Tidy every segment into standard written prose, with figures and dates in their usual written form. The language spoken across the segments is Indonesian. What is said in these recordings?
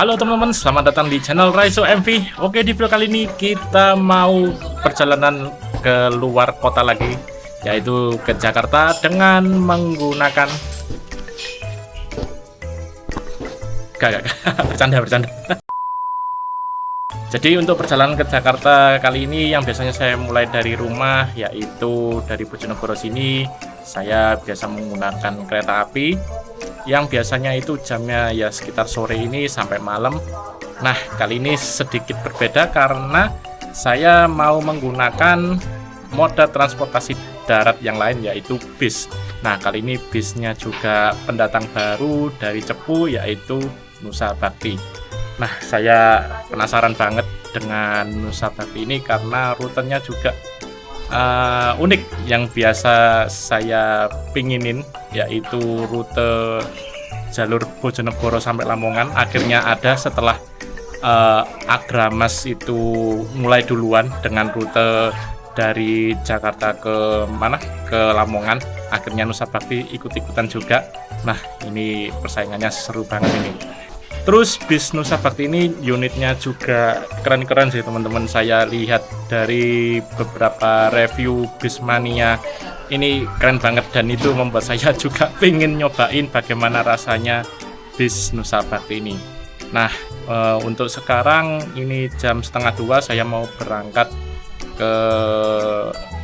Halo teman-teman, selamat datang di channel Raiso MV. Oke, di video kali ini kita mau perjalanan ke luar kota lagi, yaitu ke Jakarta dengan menggunakan gak, bercanda. Jadi untuk perjalanan ke Jakarta kali ini yang biasanya saya mulai dari rumah, yaitu dari Bojonegoro sini, saya biasa menggunakan kereta api yang biasanya itu jamnya ya sekitar sore ini sampai malam. Nah, kali ini sedikit berbeda karena saya mau menggunakan moda transportasi darat yang lain, yaitu bis. Nah, kali ini bisnya juga pendatang baru dari Cepu, yaitu Nusa Bakti. Nah, saya penasaran banget dengan Nusa Bakti ini karena rutenya juga unik, yang biasa saya pinginin, yaitu rute jalur Bojonegoro sampai Lamongan. Akhirnya ada setelah Agramas itu mulai duluan dengan rute dari Jakarta ke Lamongan. Akhirnya Nusa Bakti ikut-ikutan juga. Nah, ini persaingannya seru banget ini. Terus bis Nusa Bakti ini unitnya juga keren-keren sih teman-teman. Saya lihat dari beberapa review Bismania, ini keren banget, dan itu membuat saya juga pengen nyobain bagaimana rasanya bis Nusa Bakti ini. Nah, untuk sekarang ini jam 1:30, saya mau berangkat ke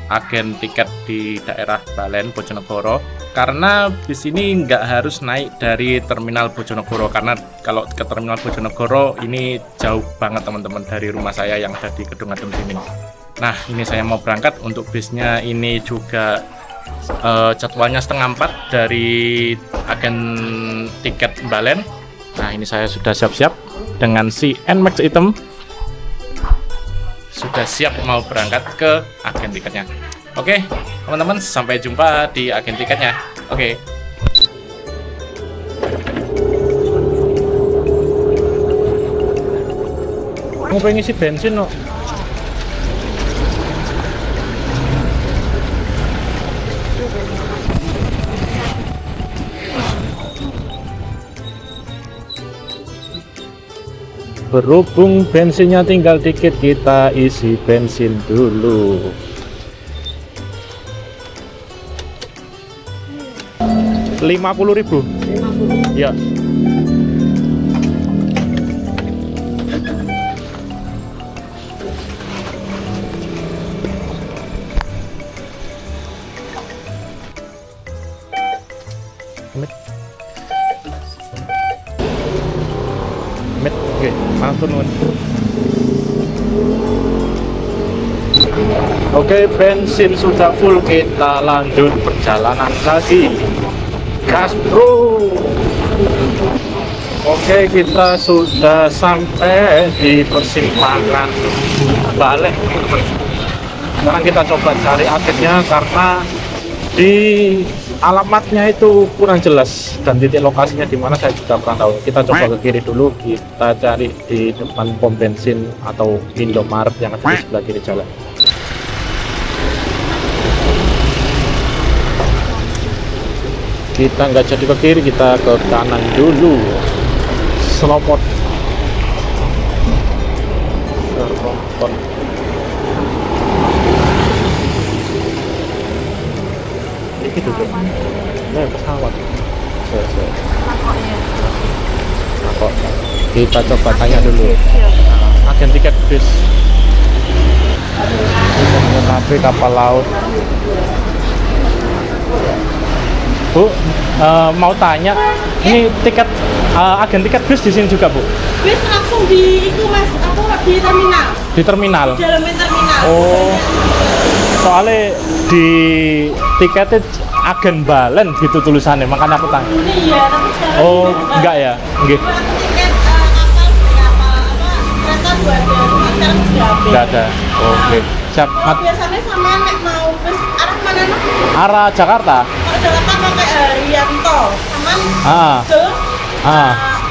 agen tiket di daerah Balen, Bojonegoro. Karena bis ini nggak harus naik dari terminal Bojonegoro, karena kalau ke terminal Bojonegoro ini jauh banget teman-teman dari rumah saya yang ada di Kedung Adem sini. Nah, ini saya mau berangkat. Untuk bisnya ini juga jadwalnya 3:30 dari agen tiket Balen. Nah, ini saya sudah siap-siap dengan si NMAX item, sudah siap mau berangkat ke agen tiketnya. Oke, teman-teman, sampai jumpa di agen tiketnya. Oke. Mau pengen isi bensin, no? Berhubung bensinnya tinggal dikit, kita isi bensin dulu. 50.000. Ya. Oke, langsung nuwun. Oke, bensin sudah full, kita lanjut perjalanan lagi. Gas bro. Oke, kita sudah sampai di persimpangan Balen. Sekarang kita coba cari agennya karena di alamatnya itu kurang jelas, dan titik lokasinya di mana saya juga kurang tahu. Kita coba ke kiri dulu, kita cari di depan pom bensin atau Indomaret yang ada di sebelah kiri jalan. Kita nggak jadi ke kiri, kita ke kanan dulu. Selopot. Ini dulu. Pesawat. Kita coba tanya dulu. Agen tiket bis. Tapi kapal laut. Bu, mau tanya, ini tiket agen tiket bis di sini juga, Bu? Bis langsung di itu, Mas, aku di terminal. Di terminal? Di dalam terminal. Oh, soalnya di tiketnya agen Balen gitu tulisannya, makanya aku tanya. Iya, tapi sekarang Oh, enggak ya? Enggak. Tiket kereta juga ada, cuma sekarang sudah habis. Enggak ada. Oke. Siap. Biasanya sama nek mau bis arah mana, Mas? Arah Jakarta? Kalau Jakarta pakai Haryanto, sama ke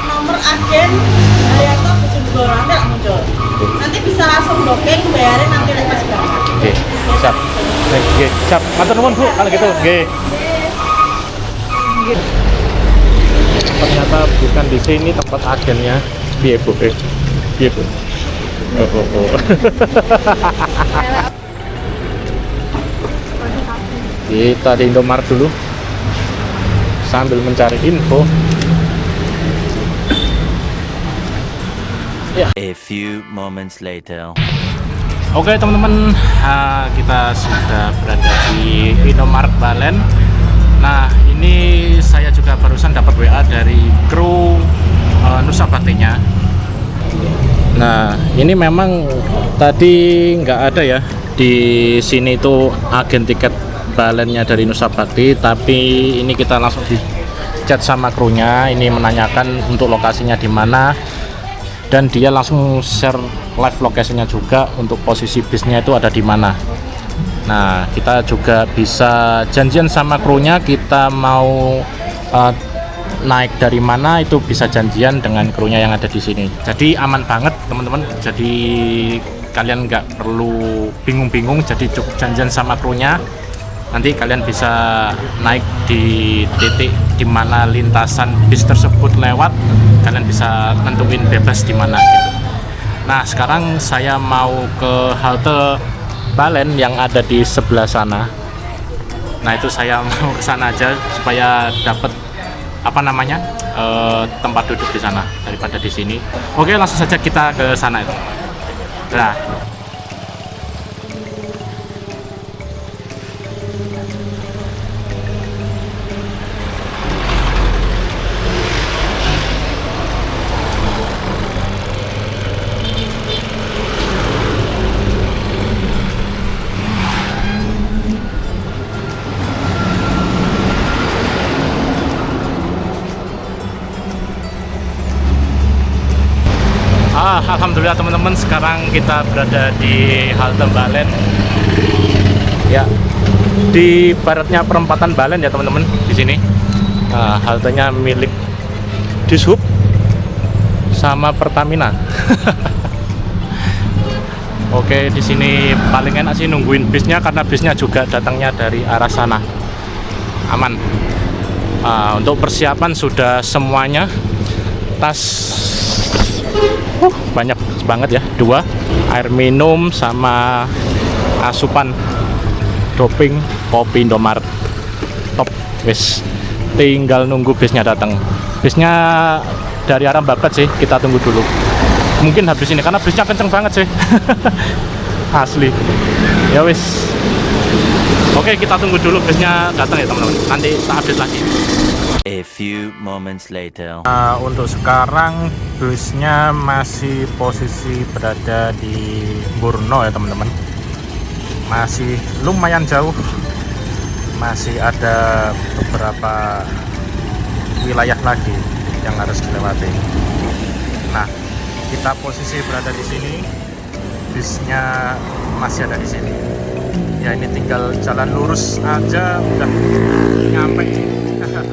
nomor agen Haryanto Bojonegoro, nanti muncul. Nanti bisa langsung booking, bayarin nanti lek pas berangkat. Oke, siap. Oke, siap. Matur nuwun, Bu, kalau gitu. Oke. Ternyata bukan di sini tempat agennya. Piye Bu? Piye Bu? Oh. Kita di Indomaret dulu sambil mencari info. Ya. A few moments later. Oke teman-teman, kita sudah berada di Indomaret Balen. Nah, ini saya juga barusan dapat WA dari kru Nusa Baktinya. Nah, ini memang tadi nggak ada ya di sini itu agen tiket Balennya dari Nusa Bakti, tapi ini kita langsung di chat sama krunya. Ini menanyakan untuk lokasinya di mana, dan dia langsung share live lokasinya juga untuk posisi bisnya itu ada di mana. Nah, kita juga bisa janjian sama krunya, kita mau naik dari mana itu bisa janjian dengan krunya yang ada di sini. Jadi aman banget teman-teman. Jadi kalian nggak perlu bingung-bingung. Jadi cukup janjian sama krunya. Nanti kalian bisa naik di titik di mana lintasan bis tersebut lewat. Kalian bisa nentuin bebas di mana gitu. Nah, sekarang saya mau ke halte Balen yang ada di sebelah sana. Nah, itu saya mau ke sana aja supaya dapat tempat duduk di sana daripada di sini. Oke, langsung saja kita ke sana itu. Nah, alhamdulillah teman-teman, sekarang kita berada di halte Balen. Ya, di baratnya perempatan Balen ya teman-teman di sini. Nah, haltenya milik Dishub sama Pertamina. Oke, di sini paling enak sih nungguin bisnya karena bisnya juga datangnya dari arah sana. Aman. Untuk persiapan sudah semuanya. Tas banyak banget ya, 2 air minum sama asupan doping kopi Indomaret. Top, wis tinggal nunggu bisnya datang. Bisnya dari arah Babat sih, kita tunggu dulu. Mungkin habis ini karena bisnya kenceng banget sih. Asli. Ya wis. Oke, kita tunggu dulu bisnya datang ya teman-teman. Nanti tak update lagi. A few moments later. Untuk sekarang busnya masih posisi berada di Burno ya teman-teman. Masih lumayan jauh. Masih ada beberapa wilayah lagi yang harus dilewati. Nah, kita posisi berada di sini. Busnya masih ada di sini. Ya, ini tinggal jalan lurus aja udah nyampe. Mantap.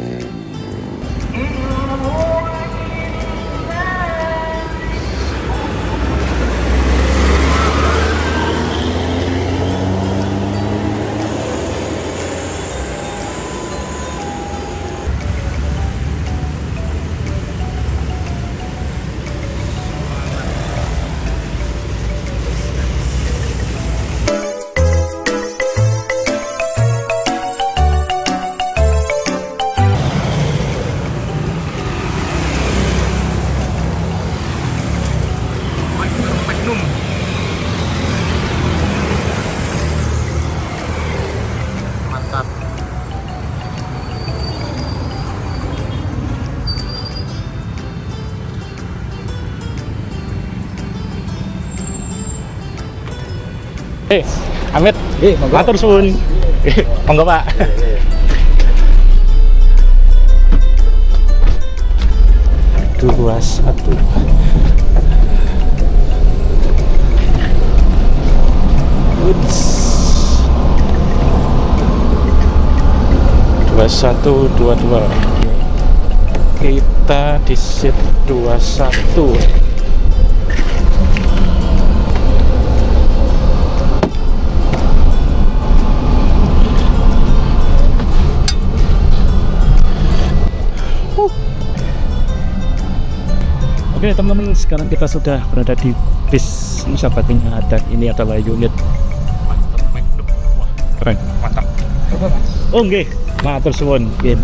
Amit, matur suwun. Monggo Pak. Dua satu. Uts. 2122. Kita di seat 21. Oke Oke teman-teman, sekarang kita sudah berada di bis Nusa Baktinya dan ini adalah unit keren, Mantap. oh nggih, matur suwun nggih,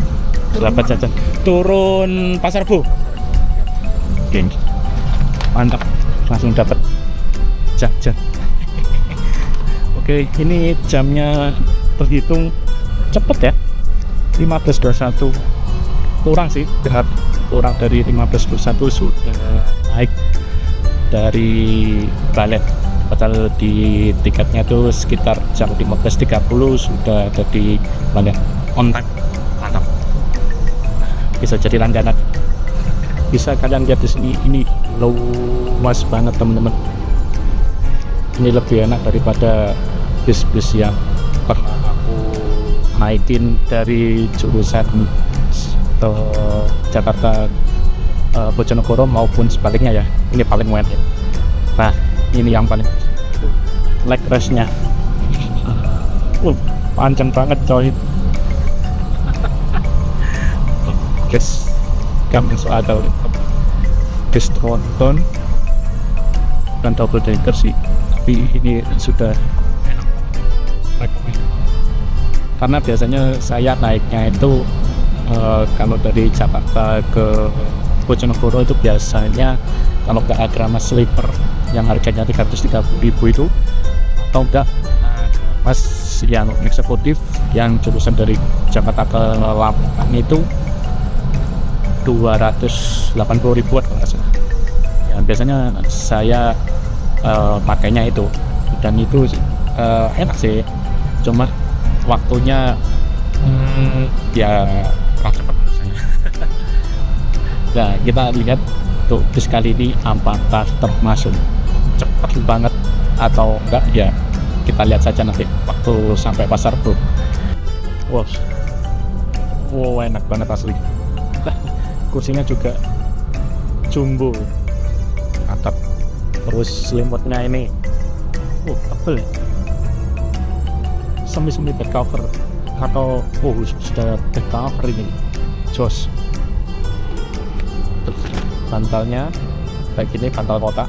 sahabat jajan turun Pasar Bu nggih, mantap, langsung dapat jajan. Oke, ini jamnya terhitung cepet ya, 15.21 kurang sih, kurang dari 15.21 sudah naik dari Balet. Padahal di tiketnya tuh sekitar jam 15.30 sudah ada di Balet. On time. Mantap. Bisa jadi langganan. Bisa kalian lihat di sini, ini luas banget teman-teman. Ini lebih enak daripada bis-bis yang pernah aku naikin dari jurusan Jakarta Bojonegoro maupun sebaliknya ya. Ini paling enak. Nah, ini yang paling leg rest-nya panjang banget coy. Guys, kami ada bis tronton bukan double decker sih, tapi ini sudah karena biasanya saya naiknya itu kalau dari Jakarta ke Bojonegoro itu biasanya kalau nggak Agrama Sleeper yang harganya 330.000 itu, atau enggak Mas yang eksekutif yang jurusan dari Jakarta ke Lampung itu 280.000-an kalau nggak salah. Ya, biasanya saya pakainya itu, dan itu enak sih, cuma waktunya ya Kurang cepat menurut saya. nah kita lihat tuh bis kali ini apakah termasuk cepat banget atau enggak, ya kita lihat saja nanti waktu sampai Pasar Bu. Wow, enak banget asli. Kursinya juga jumbo, mantap. Terus selimutnya ini tebel, semi bed cover atau sudah bed cover ini, jos. Bantalnya kayak gini, bantal kotak,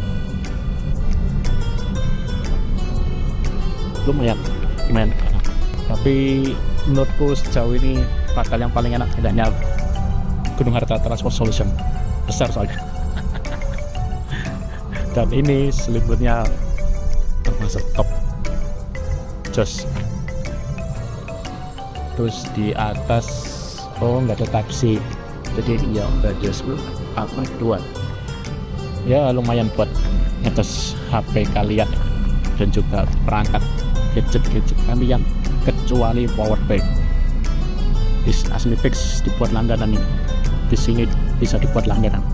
lumayan enak. Tapi menurutku sejauh ini bakal yang paling enak tidaknya Gunung Harta Transport Solution, besar soalnya. Dan ini selimutnya termasuk top, jos. Terus di atas nggak ada taksi, jadi ya udah just apa dua ya, lumayan buat ngetes HP kalian dan juga perangkat gadget kalian, kecuali power bank. Asli fix dibuat langganan ini, di sini bisa dibuat langganan.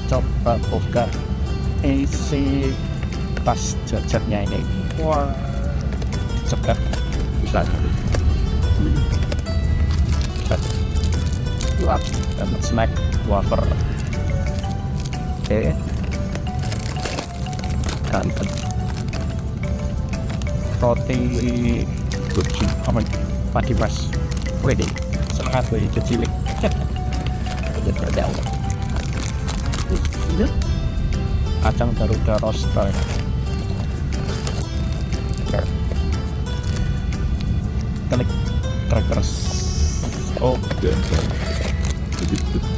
Coba buka isi tas jajannya ini. Wah, cepat bisa dapat snack wafer. Oke, dan roti guci apa padi mas, ready semangat woi cilik. Udah berdaulat. Kacang Garuda roster, klik crackers.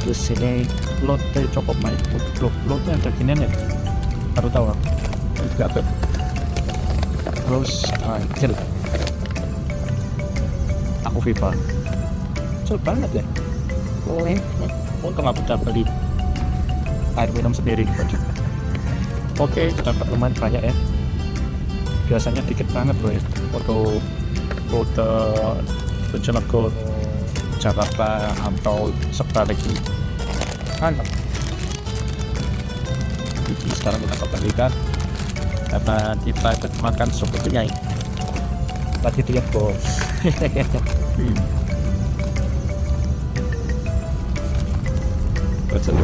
Terus ini lotte cukup main, lotte ada gini nih, baru tahu enggak tuh. Terus kecil, aku FIFA kecil banget ya. Untung aku udah beli air minum sendiri gitu. Oke, dapat lumayan banyak ya. Biasanya dikit banget loh ya. Rute Bojonegoro Jakarta atau sebaliknya. Mantap. Jadi sekarang kita kembalikan karena kita makan sepertinya ini. Tadi dia bos. Betul.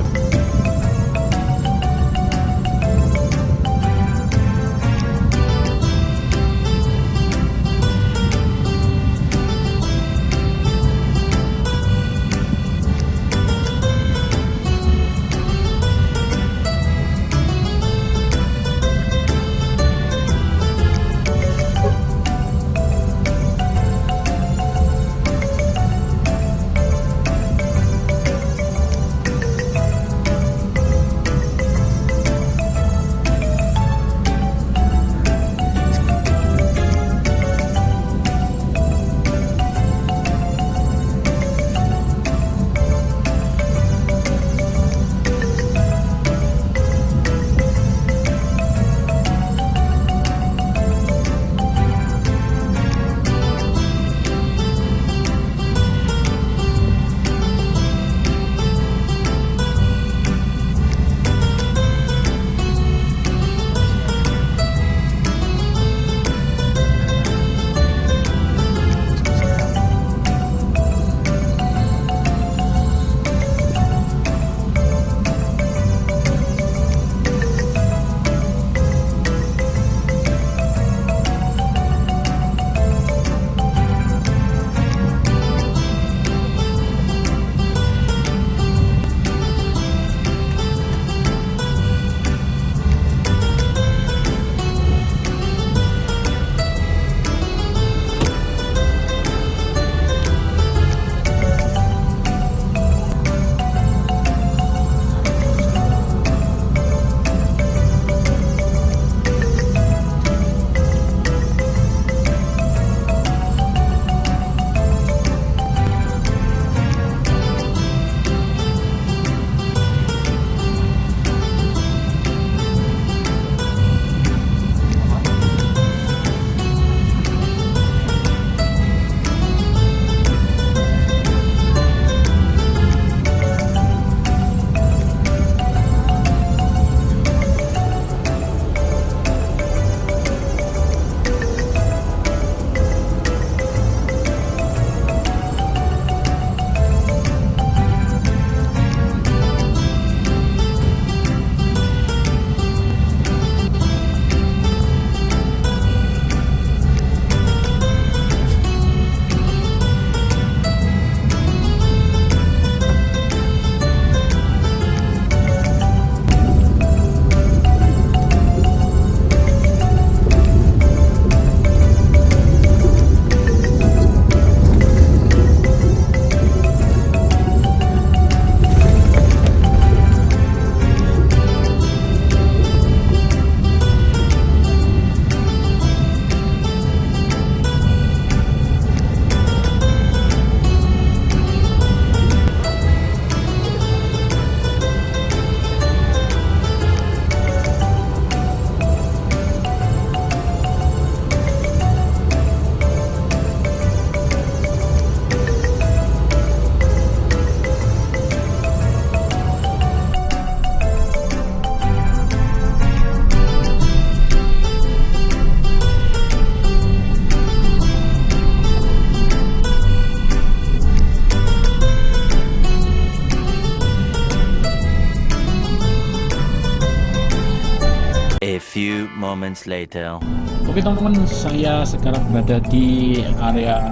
few moments later. Oke teman-teman, saya sekarang berada di area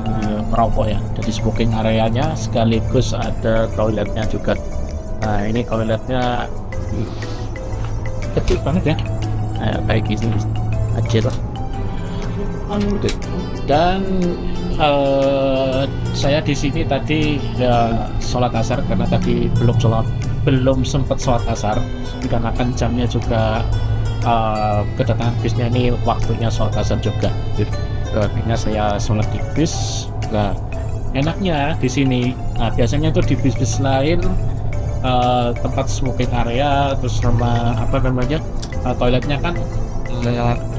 merokok ya. Jadi smoking areanya sekaligus ada toiletnya juga. Nah ini toiletnya kecil banget ya, kayak gini aja lah. Dan saya di sini tadi ya sholat asar karena tadi belum sempat sholat asar dikarenakan jamnya juga kedatangan bisnya ini waktunya sholat asar juga. Akhirnya saya sholat di bis. Nah enaknya di sini, nah biasanya tuh di bis-bis lain tempat smoking area terus sama apa namanya toiletnya kan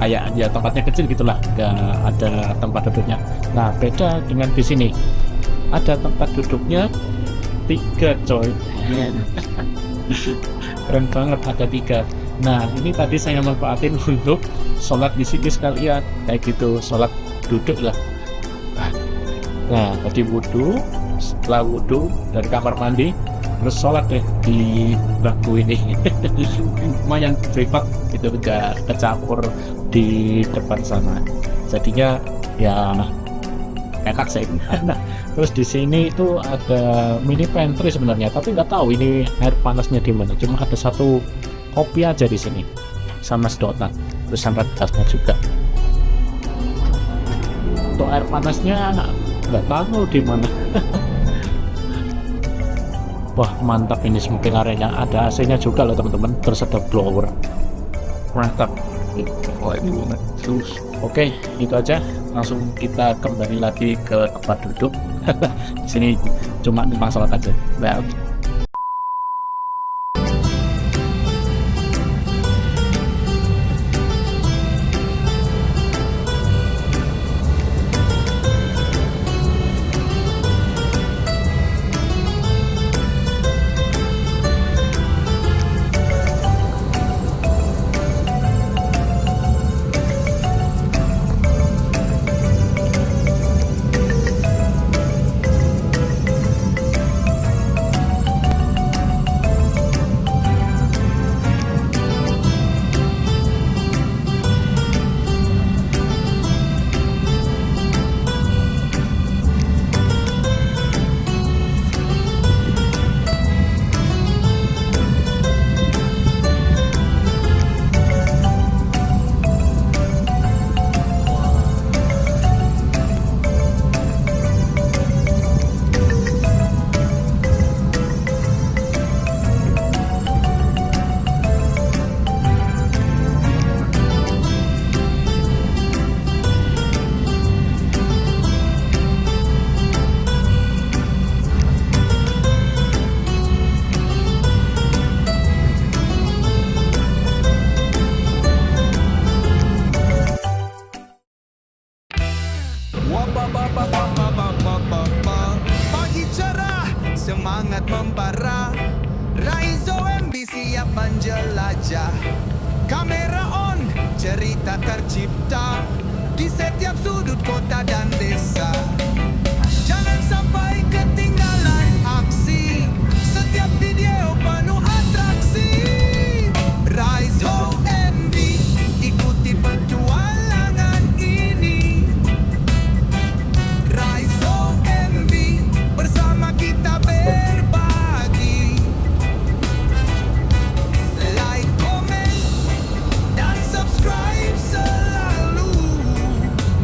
kayak ya tempatnya kecil gitulah, nggak ada tempat duduknya. Nah beda dengan di sini, ada tempat duduknya 3 coy. Keren banget, ada 3. Nah ini tadi saya manfaatin untuk sholat di sini sekalian kayak gitu, sholat duduk lah. Nah tadi wudhu, setelah wudhu dari kamar mandi terus sholat deh di bangku ini. Lumayan privat, itu gak kecampur di depan sana, jadinya ya enak sih. Nah, terus di sini itu ada mini pantry sebenarnya, tapi nggak tahu ini air panasnya di mana. Cuma ada satu kopi aja di sini sama sedotan, terus sampai gasnya juga. Untuk air panasnya nggak tahu di mana. Wah mantap, ini smoking area-nya ada AC-nya juga loh teman-teman, terus ada blower, mantap. Wah ini banget. Oke, itu aja. Langsung kita kembali lagi ke tempat duduk. Di sini cuma numpang sholat aja. Well. Pagi cerah, semangat membara. Raizo MB siap menjelajah. Kamera on, cerita tercipta di setiap sudut kota dan desa. Jangan sampai ketinggalan aksi, setiap video penuh atraksi. Raizo MB, ikuti petualangan ini. Raizo MB, bersama kita berbagi. Like, comment, dan subscribe selalu,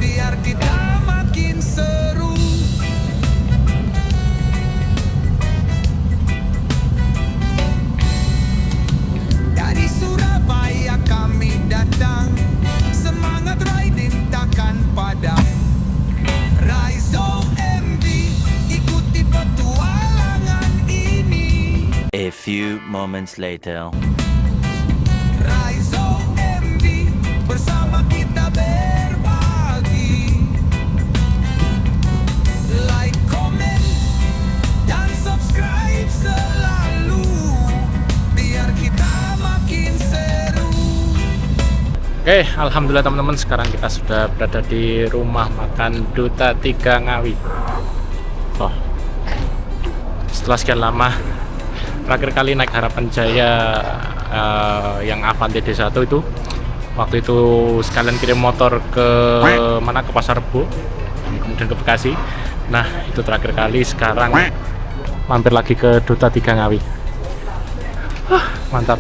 biar kita makin seru. Dari Surabaya kami datang, semangat riding takkan padam. Raizo MB, ikuti petualangan ini. A few moments later. Raizo MB, bersama kita berbagi. Like, comment, dan subscribe selalu, biar kita makin seru. Oke, alhamdulillah teman-teman, sekarang kita sudah berada di rumah makan Duta 3 Ngawi. Oh, setelah sekian lama, terakhir kali naik Harapan Jaya yang Avanti D1 itu, waktu itu sekalian kirim motor ke mana, ke Pasar Rebo, kemudian ke Bekasi. Nah itu terakhir kali. Sekarang mampir lagi ke Duta 3 Ngawi. Mantap.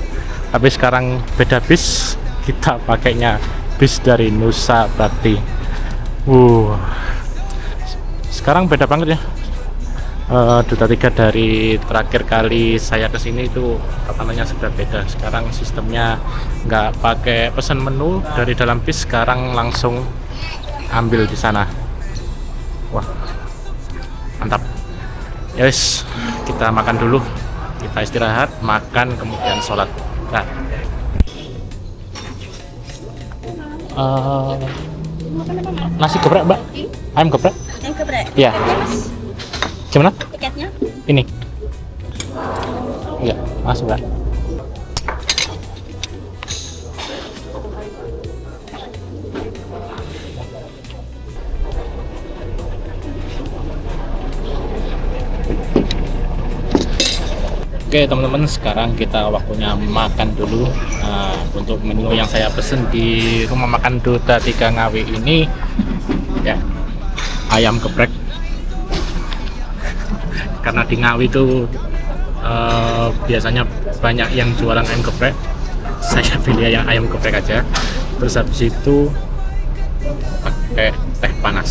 Tapi sekarang beda bis, kita pakainya bis dari Nusa Bakti. Sekarang beda banget ya. Duta 3 dari terakhir kali saya kesini itu tatanannya sudah beda. Sekarang sistemnya nggak pakai pesan menu dari dalam bis, sekarang langsung ambil di sana. Wah, mantap. Yes, kita makan dulu, kita istirahat, makan, kemudian sholat. Nah. Nasi geprek mbak, ayam geprek. Yang geprek. Iya. Mas, Gimana? tiketnya? Ini? Enggak, masuk mbak. Oke teman-teman, sekarang kita waktunya makan dulu. Nah, untuk menu yang saya pesen di rumah makan Duta 3 Ngawi ini ya, ayam geprek. Karena di Ngawi itu biasanya banyak yang jualan ayam geprek, saya pilih yang ayam geprek aja. Terus habis itu pakai teh panas.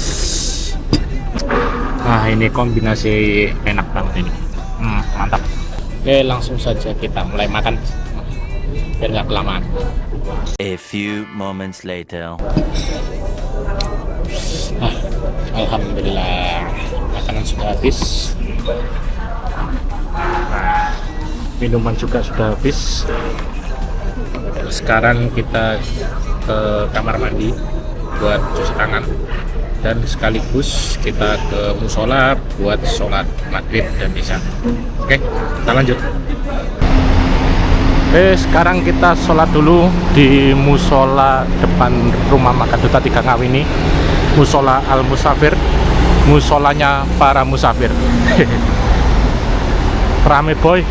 Nah ini kombinasi enak banget ini, mantap. Oke, langsung saja kita mulai makan biar nggak kelamaan. A few moments later. Alhamdulillah makanan sudah habis. Nah, minuman juga sudah habis. Sekarang kita ke kamar mandi buat cuci tangan dan sekaligus kita ke musola buat sholat maghrib dan isya. Oke, kita lanjut. Sekarang kita sholat dulu di musola depan rumah makan Duta 3 Ngawi ini, musola Al Musafir, musolanya para musafir. Rame boy.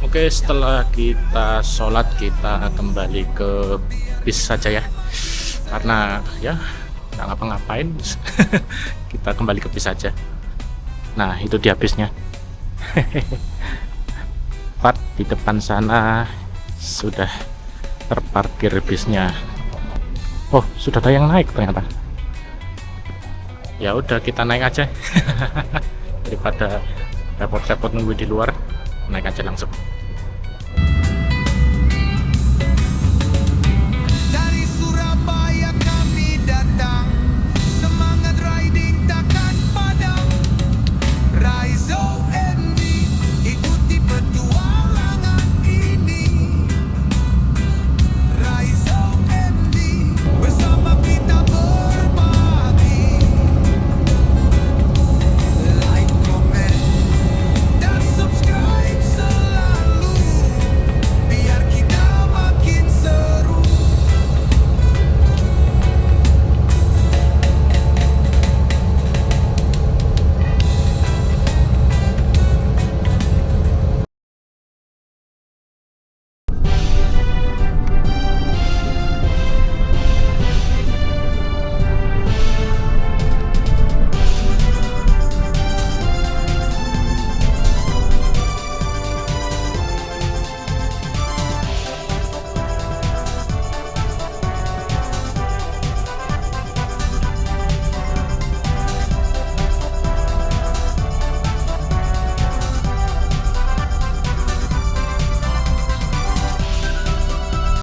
Oke, setelah kita sholat kita kembali ke bis saja ya, karena ya nggak ngapa-ngapain. Kita kembali ke bis saja. Nah itu dia bisnya. Pat di depan sana sudah terparkir bisnya. Oh sudah ada yang naik ternyata. Ya udah kita naik aja. Daripada repot-repot nunggu di luar, naik aja langsung. Dari Surabaya kami datang, semangat riding takkan padam. Rise ONV, ikuti petualangan ini. Rise ONV, bersama kita berbagi. Like, comment, dan subscribe selalu, biar kita makin seru.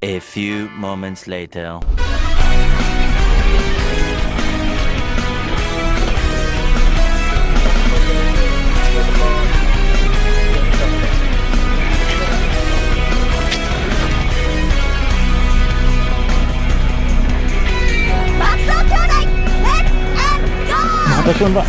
A few moments later. Atas Mbak.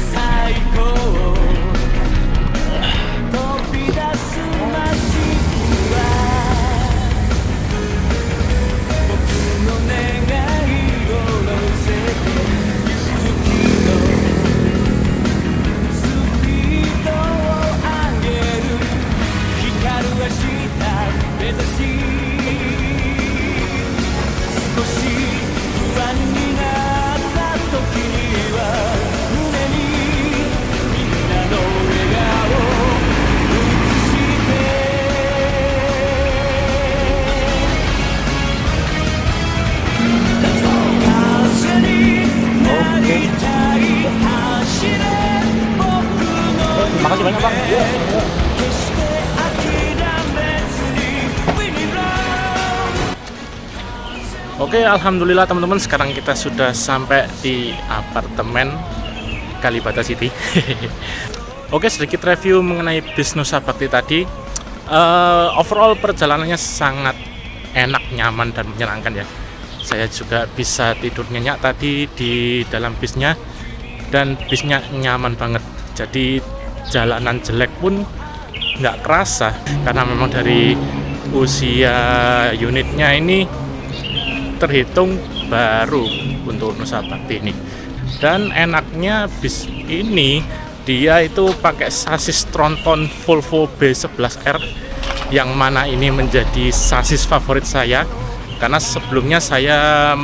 Makasih banyak Bang. Oke, alhamdulillah teman-teman, sekarang kita sudah sampai di apartemen Kalibata City. Oke, sedikit review mengenai bis Nusa Bakti tadi. Overall perjalanannya sangat enak, nyaman dan menyenangkan ya. Saya juga bisa tidur nyenyak tadi di dalam bisnya, dan bisnya nyaman banget. Jadi jalanan jelek pun nggak kerasa, karena memang dari usia unitnya ini terhitung baru untuk Nusa Bakti ini. Dan enaknya bis ini dia itu pakai sasis tronton Volvo B11R, yang mana ini menjadi sasis favorit saya karena sebelumnya saya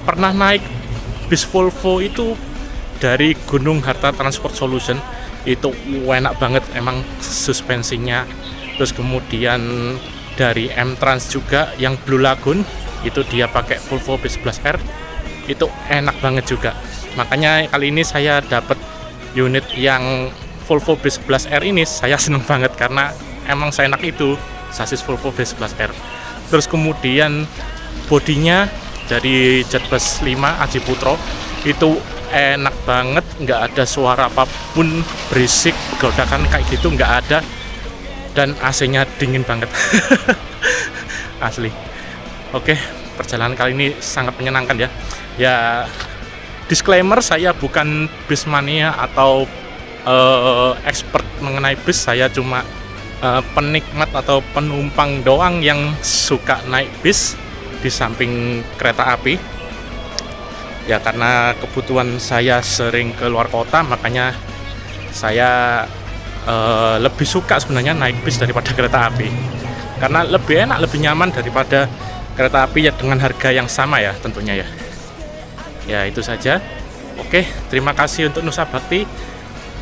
pernah naik bis Volvo itu dari Gunung Harta Transport Solution. Itu enak banget emang suspensinya. Terus kemudian dari M-Trans juga yang Blue Lagoon itu dia pakai Volvo B11R, itu enak banget juga. Makanya kali ini saya dapat unit yang Volvo B11R ini, saya seneng banget karena emang seenak itu sasis Volvo B11R. Terus kemudian bodinya dari Jetbus 5 Aji Putro itu enak banget, nggak ada suara apapun berisik godakan kayak gitu, nggak ada. Dan AC-nya dingin banget. Asli. Oke, perjalanan kali ini sangat menyenangkan ya. Ya, disclaimer, saya bukan bismania atau expert mengenai bis. Saya cuma penikmat atau penumpang doang yang suka naik bis di samping kereta api. Ya, karena kebutuhan saya sering ke luar kota, makanya saya lebih suka sebenarnya naik bis daripada kereta api. Karena lebih enak, lebih nyaman daripada kereta api ya, dengan harga yang sama ya tentunya ya. Ya, itu saja. Oke, terima kasih untuk Nusa Bakti.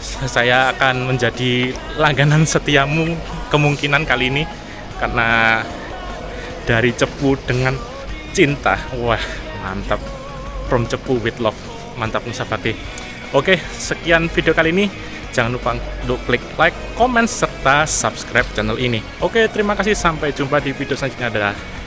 Saya akan menjadi langganan setiamu kemungkinan kali ini, karena dari Cepu dengan cinta. Wah, mantap. From Cepu with love. Mantap Nusa Bakti. Oke, sekian video kali ini. Jangan lupa untuk klik like, comment, serta subscribe channel ini. Oke, terima kasih. Sampai jumpa di video selanjutnya. Dadah.